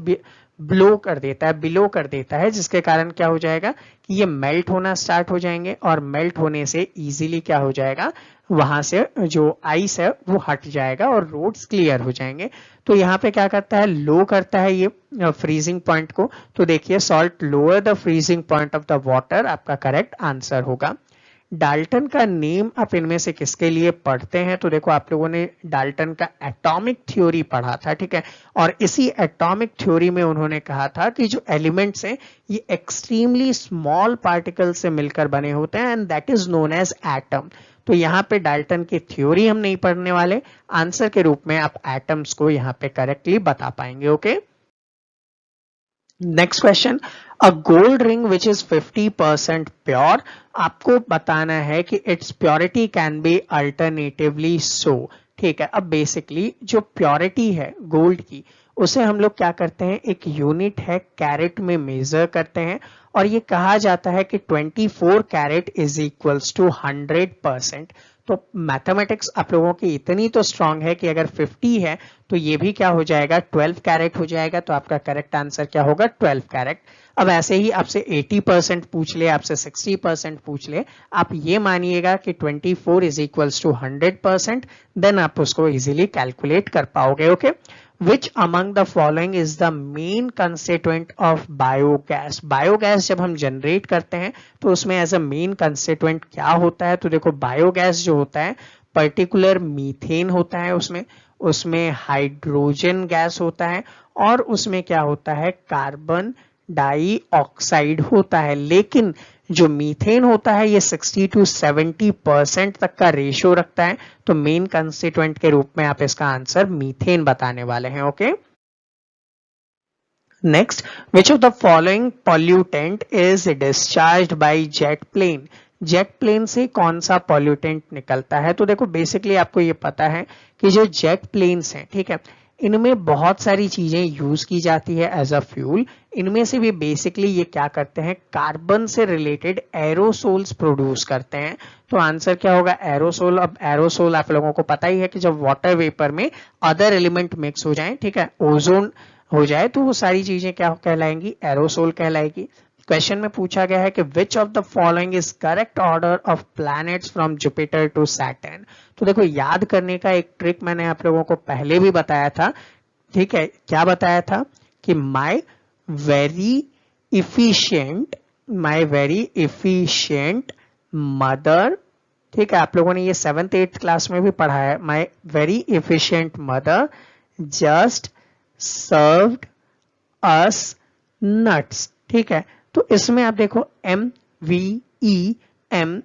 ब्लो कर देता है, बिलो कर देता है, जिसके कारण क्या हो जाएगा कि ये मेल्ट होना स्टार्ट हो जाएंगे, और मेल्ट होने से इजीली क्या हो जाएगा, वहां से जो आइस है वो हट जाएगा और रोड्स क्लियर हो जाएंगे। तो यहाँ पे क्या करता है, लो करता है ये फ्रीजिंग पॉइंट को। तो देखिए salt lower the freezing point of the water, आपका करेक्ट आंसर होगा। डाल्टन का नेम आप इनमें से किसके लिए पढ़ते हैं, तो देखो आप लोगों ने डाल्टन का एटॉमिक थ्योरी पढ़ा था, ठीक है, और इसी एटॉमिक थ्योरी में उन्होंने कहा था कि जो एलिमेंट्स हैं ये एक्सट्रीमली स्मॉल पार्टिकल से मिलकर बने होते हैं, and that is known as atom. तो यहाँ पे डाल्टन की थ्योरी हम नहीं पढ़ने वाले, आंसर के रूप में आप एटम्स को यहाँ पे करेक्टली बता पाएंगे, okay. Next question, a gold ring which is 50% pure, आपको बताना है कि its purity can be alternatively so, ठीक है। अब बेसिकली जो प्योरिटी है गोल्ड की उसे हम लोग क्या करते हैं, एक यूनिट है कैरेट में मेजर करते हैं, और ये कहा जाता है कि 24 कैरेट इज इक्वल्स टू 100%। तो मैथमेटिक्स आप लोगों की इतनी तो स्ट्रांग है कि अगर 50 है तो ये भी क्या हो जाएगा, 12 कैरेट हो जाएगा। तो आपका करेक्ट आंसर क्या होगा, 12 कैरेट। अब ऐसे ही आपसे 80% पूछ ले, आपसे 60% पूछ ले, आप ये मानिएगा कि 24 इज इक्वल्स टू 100%, देन आप उसको इजीली कैलकुलेट कर पाओगे, okay. Which among the following is the main constituent of biogas? Biogas जब हम जनरेट करते हैं तो उसमें एज अ मेन कंस्टिट्यूएंट क्या होता है, तो देखो बायोगैस जो होता है पर्टिकुलर मीथेन होता है, उसमें हाइड्रोजन गैस होता है, और उसमें क्या होता है, कार्बन डाइऑक्साइड होता है, लेकिन जो मीथेन होता है ये 60 to 70% तक का रेशियो रखता है। तो मेन कंस्टिट्यूएंट के रूप में आप इसका आंसर मीथेन बताने वाले हैं। Okay, next, which of the following pollutant is discharged by jet plane? Jet plane से कौन सा पॉल्यूटेंट निकलता है? तो देखो बेसिकली आपको ये पता है कि जो जेट प्लेन्स हैं, ठीक है, इनमें बहुत सारी चीजें यूज की जाती है एज अ फ्यूल। इनमें से भी बेसिकली ये क्या करते हैं, कार्बन से रिलेटेड एरोसोल्स प्रोड्यूस करते हैं। तो आंसर क्या होगा, एरोसोल। अब एरोसोल आप लोगों को पता ही है कि जब वाटर वेपर में अदर एलिमेंट मिक्स हो जाए, ठीक है, ओजोन हो जाए, तो वो सारी चीजें क्या कहलाएंगी, एरोसोल कहलाएगी। क्वेश्चन में पूछा गया है कि which of the following is correct order of planets from Jupiter to Saturn? तो देखो याद करने का एक ट्रिक मैंने आप लोगों को पहले भी बताया था, ठीक है, क्या बताया था कि माई वेरी इफिशियंट मदर, ठीक है, आप लोगों ने ये 7th 8th क्लास में भी पढ़ा है, my very efficient mother just served us nuts, ठीक है। तो इसमें आप देखो MEMJSUNN,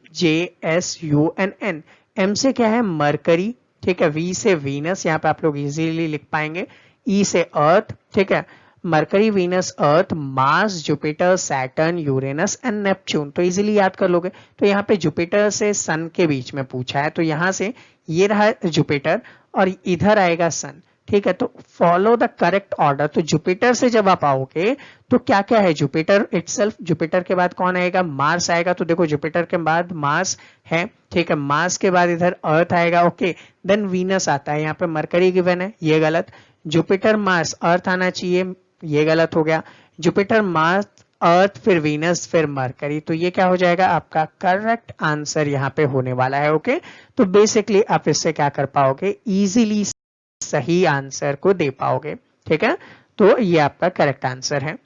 M से क्या है, मरकरी, ठीक है, V से वीनस, यहाँ पे आप लोग इजीली लिख पाएंगे, E से अर्थ, ठीक है, mercury, Venus, earth, Mars, Jupiter, Saturn, Uranus and Neptune. तो इजीली याद कर लोगे। तो यहाँ पे जुपिटर से सन के बीच में पूछा है, तो यहाँ से ये रहा जुपिटर और इधर आएगा सन, ठीक है। तो फॉलो द करेक्ट ऑर्डर। तो जुपिटर से जब आप आओगे तो क्या क्या है, जुपिटर इटसेल्फ, जुपिटर के बाद कौन आएगा, मार्स आएगा। तो देखो जुपिटर के बाद मार्स है, ठीक है, मार्स के बाद इधर अर्थ आएगा, ओके, देन वीनस आता है, यहाँ पे मरकरी गिवन है, ये गलत, जुपिटर मार्स अर्थ आना चाहिए, ये गलत हो गया, जुपिटर मार्स अर्थ फिर वीनस फिर मरकरी। तो ये क्या हो जाएगा, आपका करेक्ट आंसर यहाँ पे होने वाला है। ओके, तो बेसिकली आप इससे क्या कर पाओगे, इजीली सही आंसर को दे पाओगे, ठीक है। तो ये आपका करेक्ट आंसर है।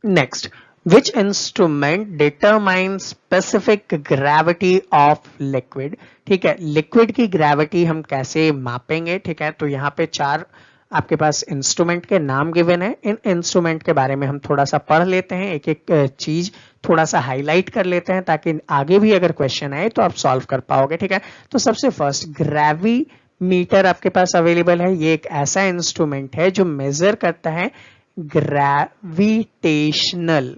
Next, which instrument determine specific gravity of liquid? ठीक है, लिक्विड की ग्रेविटी हम कैसे मापेंगे, ठीक है। तो यहाँ पे 4 आपके पास इंस्ट्रूमेंट के नाम गिवन है। इन इंस्ट्रूमेंट के बारे में हम थोड़ा सा पढ़ लेते हैं, एक एक चीज थोड़ा सा हाईलाइट कर लेते हैं, ताकि आगे भी अगर क्वेश्चन आए तो आप सॉल्व कर पाओगे, ठीक है। तो सबसे फर्स्ट ग्रेविमीटर आपके पास अवेलेबल है। ये एक ऐसा इंस्ट्रूमेंट है जो मेजर करता है ग्रेविटेशनल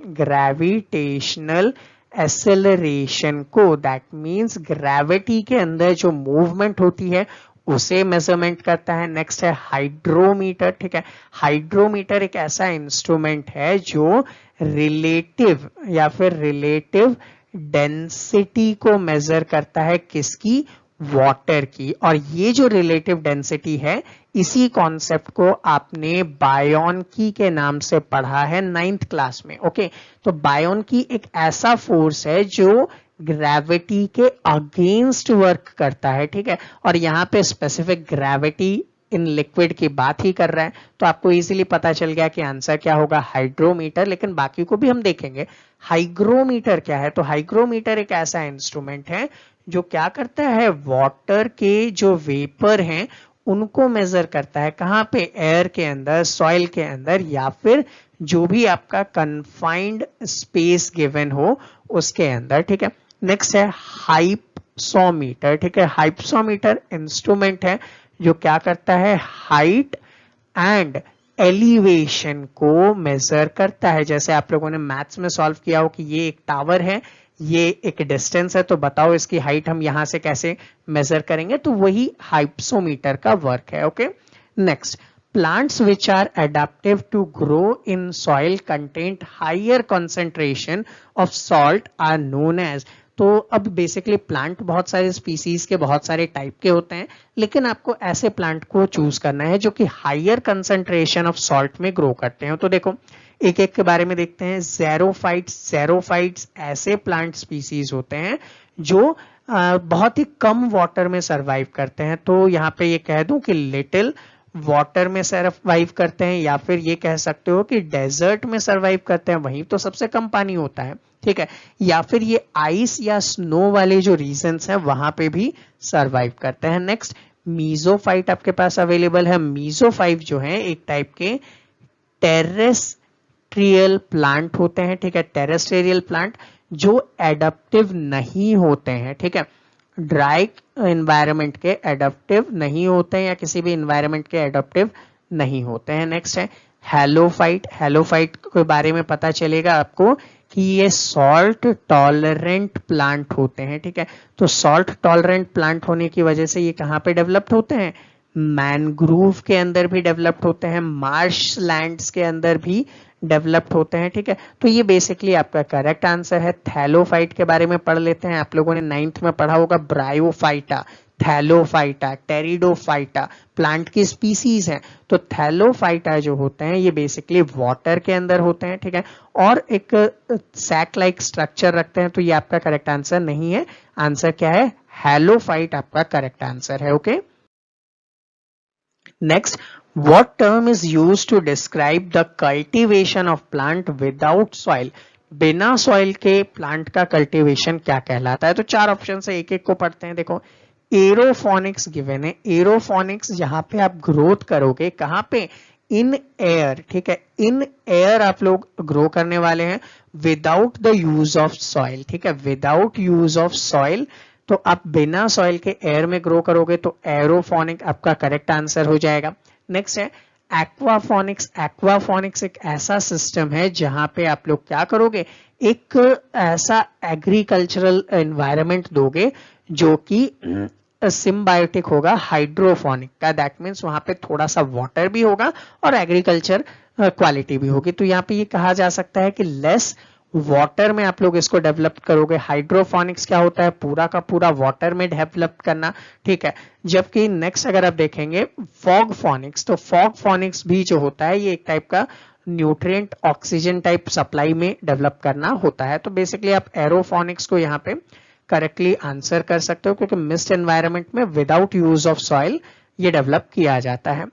एक्सेलरेशन को, दैट मींस ग्रेविटी के अंदर जो मूवमेंट होती है उसे मेजरमेंट करता है। नेक्स्ट है हाइड्रोमीटर, ठीक है। हाइड्रोमीटर एक ऐसा इंस्ट्रूमेंट है जो रिलेटिव डेंसिटी को मेजर करता है, किसकी, वाटर की। और ये जो रिलेटिव डेंसिटी है, इसी कॉन्सेप्ट को आपने बायोनकी के नाम से पढ़ा है 9th क्लास में। ओके, तो बायोनकी एक ऐसा फोर्स है जो ग्रेविटी के अगेंस्ट वर्क करता है, ठीक है। और यहाँ पे स्पेसिफिक ग्रेविटी इन लिक्विड की बात ही कर रहा है, तो आपको इजीली पता चल गया कि आंसर क्या होगा, हाइड्रोमीटर। लेकिन बाकी को भी हम देखेंगे। हाइग्रोमीटर क्या है, तो हाइग्रोमीटर एक ऐसा इंस्ट्रूमेंट है जो क्या करता है, वाटर के जो वेपर हैं उनको मेजर करता है, कहाँ पे, एयर के अंदर, सॉइल के अंदर, या फिर जो भी आपका कन्फाइंड स्पेस गिवन हो उसके अंदर, ठीक है। नेक्स्ट है हाइप्सोमीटर, ठीक है। हाइप्सोमीटर इंस्ट्रूमेंट है जो क्या करता है, हाइट एंड एलिवेशन को मेजर करता है। जैसे आप लोगों ने मैथ्स में सॉल्व किया हो कि ये एक टावर है, ये एक डिस्टेंस है, तो बताओ इसकी हाइट हम यहां से कैसे मेजर करेंगे, तो वही हाइप्सोमीटर का वर्क है। Okay, next, plants which are adaptive to grow in soil contain higher concentration of salt are known as। तो अब बेसिकली प्लांट बहुत सारे स्पीसीज के बहुत सारे टाइप के होते हैं, लेकिन आपको ऐसे प्लांट को चूज करना है जो कि हायर कंसंट्रेशन ऑफ सॉल्ट में ग्रो करते हैं। तो देखो एक एक के बारे में देखते हैं। ज़ेरोफाइट्स ऐसे प्लांट स्पीसीज होते हैं जो बहुत ही कम वाटर में सरवाइव करते हैं। तो यहाँ पे ये कह दूं कि लिटिल वाटर में सरवाइव करते हैं, या फिर ये कह सकते हो कि डेजर्ट में सरवाइव करते हैं, वहीं तो सबसे कम पानी होता है, ठीक है। या फिर ये आइस या स्नो वाले जो रीजन्स हैं वहां पे भी सरवाइव करते हैं। नेक्स्ट, मीजोफाइट आपके पास अवेलेबल है। मीजोफाइट जो है एक टाइप के टेरेस्ट्रियल प्लांट होते हैं, ठीक है, टेरेस्ट्रियल प्लांट जो एडाप्टिव नहीं होते हैं, ठीक है, ड्राई एनवायरनमेंट के एडाप्टिव नहीं होते हैं या किसी भी एनवायरनमेंट के एडाप्टिव नहीं होते हैं। नेक्स्ट है हेलोफाइट। हेलोफाइट के बारे में पता चलेगा आपको कि ये सॉल्ट टॉलरेंट प्लांट होते हैं, ठीक है, तो सॉल्ट टॉलरेंट प्लांट होने की वजह से ये कहाँ पे डेवलप्ड होते हैं, मैनग्रूव के अंदर भी डेवलप्ड होते हैं, मार्श लैंड्स के अंदर भी डेवलप्ड होते हैं, ठीक है, तो ये बेसिकली आपका करेक्ट आंसर है। थैलोफाइट के बारे में पढ़ लेते हैं, आप लोगों ने 9th में पढ़ा होगा, ब्रायोफाइटा, थैलोफाइटा, टेरिडोफाइटा प्लांट की स्पीसीज हैं, तो थैलोफाइटा जो होते हैं ये बेसिकली वाटर के अंदर होते हैं, ठीक है, और एक सैक लाइक स्ट्रक्चर रखते हैं, तो ये आपका करेक्ट आंसर नहीं है। आंसर क्या है, हेलोफाइट आपका करेक्ट आंसर है। Okay, next, what term is used to describe the cultivation of plant without soil? बिना सॉइल के प्लांट का कल्टीवेशन क्या कहलाता है? तो चार ऑप्शन से एक एक को पढ़ते हैं। देखो, एरोफोनिक्स गिवन है। एरोफोनिक्स जहां पे आप ग्रोथ करोगे, कहां पे, इन एयर, ठीक है, इन एयर आप लोग ग्रो करने वाले हैं without the use of soil, ठीक है, विदाउट यूज ऑफ सॉइल, तो आप बिना सॉइल के एयर में ग्रो करोगे तो एरोफोनिक आपका करेक्ट आंसर हो जाएगा। नेक्स्ट है एक्वाफोनिक्स। एक्वाफोनिक्स एक ऐसा सिस्टम है जहां पे आप लोग क्या करोगे, एक ऐसा एग्रीकल्चरल एनवायरनमेंट दोगे जो कि सिम्बायोटिक होगा हाइड्रोफोनिक का, दैट मीन्स वहां पे थोड़ा सा वाटर भी होगा और एग्रीकल्चर क्वालिटी भी होगी। तो यहाँ पे ये कहा जा सकता है कि लेस वाटर में आप लोग इसको डेवलप करोगे। हाइड्रोफोनिक्स क्या होता है, पूरा का पूरा वाटर में डेवलप करना, ठीक है, जबकि नेक्स्ट अगर आप देखेंगे फॉग फोनिक्स, तो फॉग फोनिक्स भी जो होता है ये एक टाइप का न्यूट्रिएंट ऑक्सीजन टाइप सप्लाई में डेवलप करना होता है। तो बेसिकली आप एरोफोनिक्स को यहाँ पे करेक्टली आंसर कर सकते हो क्योंकि मिस्ट एनवायरनमेंट में विदाउट यूज ऑफ सॉइल ये डेवलप किया जाता है।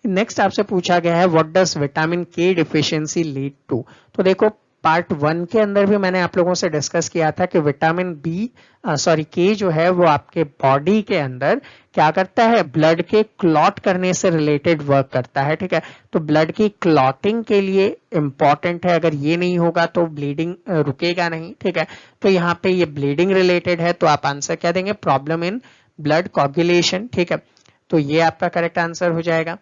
नेक्स्ट आपसे पूछा गया है व्हाट डज विटामिन के डिफिशियंसी लीड टू? तो देखो, पार्ट 1 के अंदर भी मैंने आप लोगों से डिस्कस किया था कि विटामिन के जो है वो आपके बॉडी के अंदर क्या करता है, ब्लड के क्लॉट करने से रिलेटेड वर्क करता है, ठीक है, तो ब्लड की क्लॉटिंग के लिए इंपॉर्टेंट है। अगर ये नहीं होगा तो ब्लीडिंग रुकेगा नहीं, ठीक है, तो यहाँ पे ये ब्लीडिंग रिलेटेड है, तो आप आंसर क्या देंगे, प्रॉब्लम इन ब्लड कोगुलेशन, ठीक है, तो ये आपका करेक्ट आंसर हो जाएगा।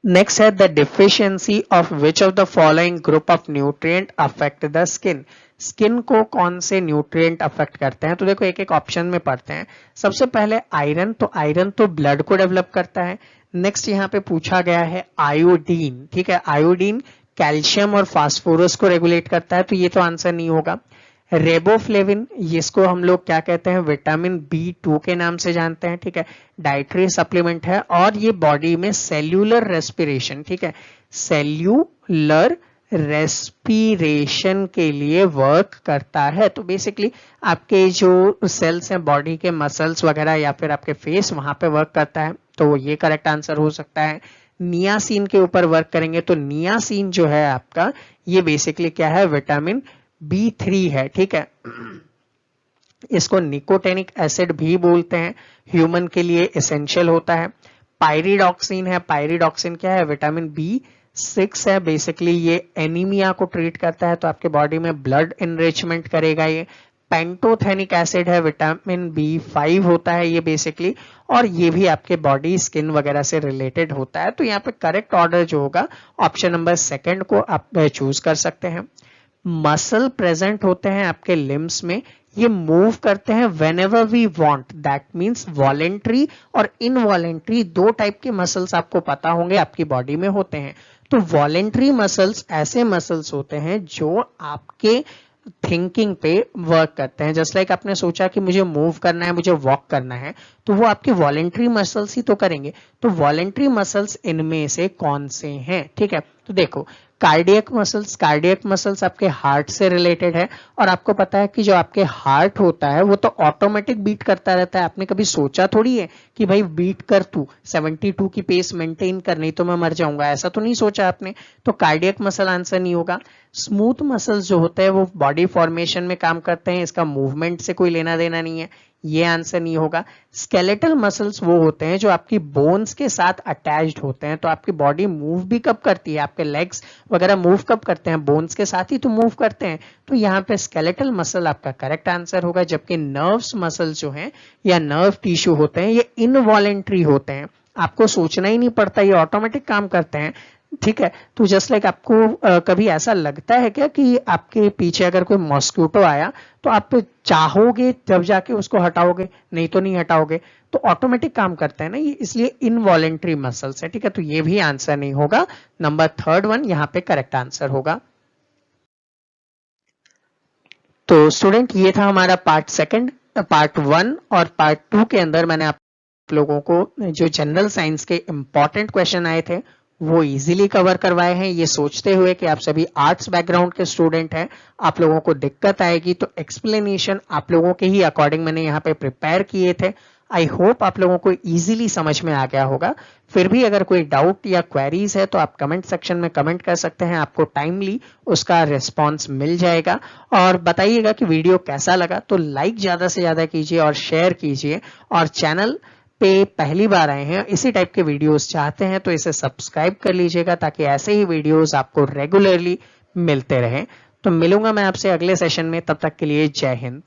नेक्स्ट है the deficiency of which of the following group of nutrient affect the skin? Skin को कौन से न्यूट्रिएंट अफेक्ट करते हैं? तो देखो एक एक ऑप्शन में पढ़ते हैं। सबसे पहले आयरन, तो आयरन तो ब्लड को डेवलप करता है। नेक्स्ट यहाँ पे पूछा गया है आयोडीन, ठीक है, आयोडीन कैल्शियम और फास्फोरस को रेगुलेट करता है, तो ये तो आंसर नहीं होगा। रेबोफ्लेविन, इसको हम लोग क्या कहते हैं, विटामिन B2 के नाम से जानते हैं, ठीक है, डाइटरी सप्लीमेंट है और ये बॉडी में सेल्यूलर रेस्पिरेशन, ठीक है, सेल्यूलर रेस्पिरेशन के लिए वर्क करता है। तो बेसिकली आपके जो सेल्स हैं बॉडी के, मसल्स वगैरह या फिर आपके फेस, वहां पे वर्क करता है, तो ये करेक्ट आंसर हो सकता है। नियासिन के ऊपर वर्क करेंगे, तो नियासिन जो है आपका ये बेसिकली क्या है, विटामिन B3 है, ठीक है, इसको निकोटेनिक एसिड भी बोलते हैं, ह्यूमन के लिए एसेंशियल होता है। पायरिडॉक्सिन है, पायरिडॉक्सिन क्या है, विटामिन B6 है, बेसिकली ये एनीमिया को ट्रीट करता है, तो आपके बॉडी में ब्लड इनरिचमेंट करेगा ये। पेंटोथेनिक एसिड है, विटामिन B5 होता है ये बेसिकली, और ये भी आपके बॉडी स्किन वगैरह से रिलेटेड होता है। तो यहाँ पे करेक्ट ऑर्डर जो होगा ऑप्शन नंबर 2 को आप चूज कर सकते हैं। मसल प्रेजेंट होते हैं आपके लिम्स में, ये मूव करते हैं whenever we want, that means voluntary और इनवॉलेंट्री, दो टाइप के मसल्स आपको पता होंगे आपकी बॉडी में होते हैं। तो वॉलेंट्री मसल्स ऐसे मसल्स होते हैं जो आपके थिंकिंग पे वर्क करते हैं। जस्ट लाइक आपने सोचा कि मुझे मूव करना है, मुझे वॉक करना है, तो वो आपके वॉलेंट्री मसल्स ही तो करेंगे। तो वॉलेंट्री मसल्स इनमें से कौन से हैं, ठीक है, तो देखो कार्डियक मसल्स, कार्डियक मसल्स आपके हार्ट से रिलेटेड है, और आपको पता है कि जो आपके हार्ट होता है वो तो ऑटोमेटिक बीट करता रहता है। आपने कभी सोचा थोड़ी है कि भाई बीट कर तू 72 की पेस मेंटेन कर, नहीं तो मैं मर जाऊंगा, ऐसा तो नहीं सोचा आपने। तो कार्डियक मसल आंसर नहीं होगा। स्मूथ मसल्स जो होते हैं वो बॉडी फॉर्मेशन में काम करते हैं, इसका मूवमेंट से कोई लेना देना नहीं है। ये आंसर नहीं होगा। स्केलेटल मसल्स वो होते हैं जो आपकी बोन्स के साथ अटैच्ड होते हैं, तो आपकी बॉडी मूव भी कब करती है, आपके लेग्स वगैरह मूव कब करते हैं, बोन्स के साथ ही तो मूव करते हैं। तो यहाँ पे स्केलेटल मसल आपका करेक्ट आंसर होगा, जबकि नर्व्स मसल्स जो हैं या नर्व टिश्यू होते हैं ये इनवॉलेंट्री होते हैं, आपको सोचना ही नहीं पड़ता, ये ऑटोमेटिक काम करते हैं। ठीक है, तो जस्ट लाइक आपको कभी ऐसा लगता है क्या कि आपके पीछे अगर कोई मॉस्किटो आया तो आप चाहोगे तब जाके उसको हटाओगे, नहीं तो नहीं हटाओगे, तो ऑटोमेटिक काम करता है ना ये, इसलिए इनवॉलेंट्री मसल्स है। ठीक है, तो ये भी आंसर नहीं होगा, नंबर थर्ड वन यहाँ पे करेक्ट आंसर होगा। तो स्टूडेंट ये था हमारा पार्ट सेकंड। पार्ट वन और पार्ट टू के अंदर मैंने आप लोगों को जो जनरल साइंस के इंपॉर्टेंट क्वेश्चन आए थे वो इजीली कवर करवाए हैं, ये सोचते हुए कि आप सभी आर्ट्स बैकग्राउंड के स्टूडेंट हैं, आप लोगों को दिक्कत आएगी, तो एक्सप्लेनेशन आप लोगों के ही अकॉर्डिंग मैंने यहाँ पे प्रिपेयर किए थे। आई होप आप लोगों को इजीली समझ में आ गया होगा। फिर भी अगर कोई डाउट या क्वेरीज है तो आप कमेंट सेक्शन में कमेंट कर सकते हैं, आपको टाइमली उसका रिस्पॉन्स मिल जाएगा। और बताइएगा कि वीडियो कैसा लगा, तो लाइक ज्यादा से ज्यादा कीजिए और शेयर कीजिए, और चैनल पे पहली बार आए हैं इसी टाइप के वीडियोस चाहते हैं तो इसे सब्सक्राइब कर लीजिएगा, ताकि ऐसे ही वीडियोस आपको रेगुलरली मिलते रहें। तो मिलूंगा मैं आपसे अगले सेशन में, तब तक के लिए जय हिंद।